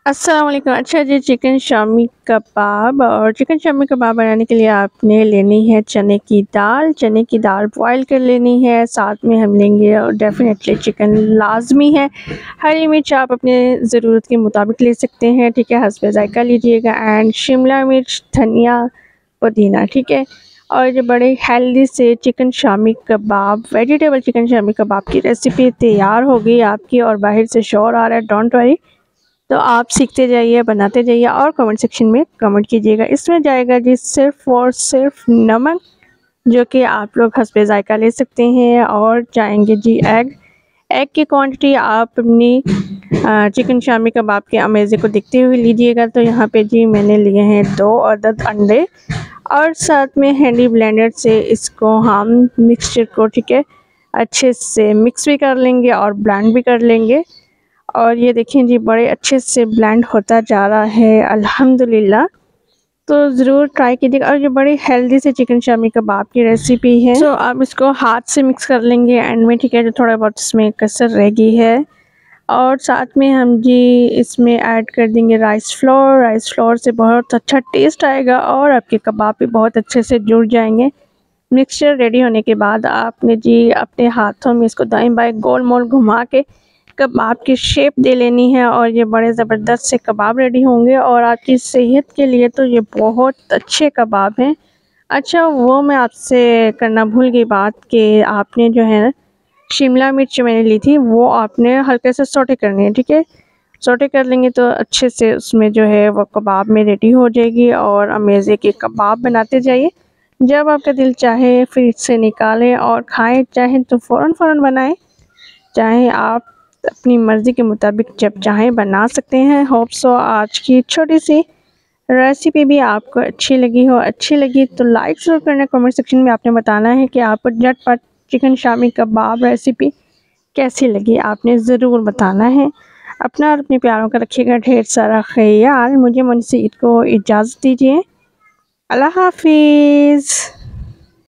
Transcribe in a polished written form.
अस्सलाम वालेकुम। अच्छा जी, चिकन शामी कबाब और चिकन शामी कबाब बनाने के लिए आपने लेनी है चने की दाल। चने की दाल बॉयल कर लेनी है, साथ में हम लेंगे और डेफ़िनेटली चिकन लाज़मी है। हरी मिर्च आप अपने ज़रूरत के मुताबिक ले सकते हैं, ठीक है, हस्बे ज़ायक़ा लीजिएगा एंड शिमला मिर्च, धनिया, पुदीना, ठीक है। और ये बड़े हेल्दी से chicken shami kebab, vegetable chicken shami kebab की रेसिपी तैयार हो गई आपकी और बाहर से शोर आ रहा है, डोंट वरी। तो आप सीखते जाइए, बनाते जाइए और कमेंट सेक्शन में कमेंट कीजिएगा। इसमें जाएगा जी सिर्फ़ और सिर्फ नमक, जो कि आप लोग हस्बे ज़ायक़ा ले सकते हैं, और जाएंगे जी एग। एग की क्वांटिटी आप अपनी चिकन शामी कबाब के अमेज़े को देखते हुए लीजिएगा। तो यहाँ पे जी मैंने लिए हैं 2 अदद अंडे और साथ में हैंडी ब्लेंडर से इसको हम मिक्सचर को, ठीक है, अच्छे से मिक्स भी कर लेंगे और ब्लेंड भी कर लेंगे। और ये देखिए जी बड़े अच्छे से ब्लेंड होता जा रहा है अल्हम्दुलिल्लाह। तो ज़रूर ट्राई कीजिएगा और ये बड़ी हेल्दी से चिकन शामी कबाब की रेसिपी है। तो आप इसको हाथ से मिक्स कर लेंगे एंड में, ठीक है, जो थोड़ा बहुत इसमें कसर रह गई है। और साथ में हम जी इसमें ऐड कर देंगे राइस फ्लोर। राइस फ्लोर से बहुत अच्छा टेस्ट आएगा और आपके कबाब भी बहुत अच्छे से जुड़ जाएंगे। मिक्सचर रेडी होने के बाद आपने जी अपने हाथों में इसको दाएं बाएं गोल मोल घुमा के कबाब की शेप दे लेनी है और ये बड़े ज़बरदस्त से कबाब रेडी होंगे और आपकी सेहत के लिए तो ये बहुत अच्छे कबाब हैं। अच्छा, वो मैं आपसे करना भूल गई बात कि आपने जो है शिमला मिर्च मैंने ली थी, वो आपने हल्के से सौटे करनी है, ठीक है। सौटे कर लेंगे तो अच्छे से उसमें जो है वो कबाब में रेडी हो जाएगी और अमेज़े के कबाब बनाते जाइए। जब आपका दिल चाहे फ्रिज से निकालें और खाएं, चाहें तो फ़ौरन बनाएं, चाहे आप अपनी मर्ज़ी के मुताबिक जब चाहें बना सकते हैं। होप सो आज की छोटी सी रेसिपी भी आपको अच्छी लगी हो। अच्छी लगी तो लाइक ज़रूर करना। कमेंट सेक्शन में आपने बताना है कि आपको झटपट चिकन शामी कबाब रेसिपी कैसी लगी, आपने ज़रूर बताना है। अपना और अपने प्यारों का रखिएगा ढेर सारा ख्याल। मुझे मुनसी ईद को इजाज़त दीजिए। अल्लाह हाफिज़।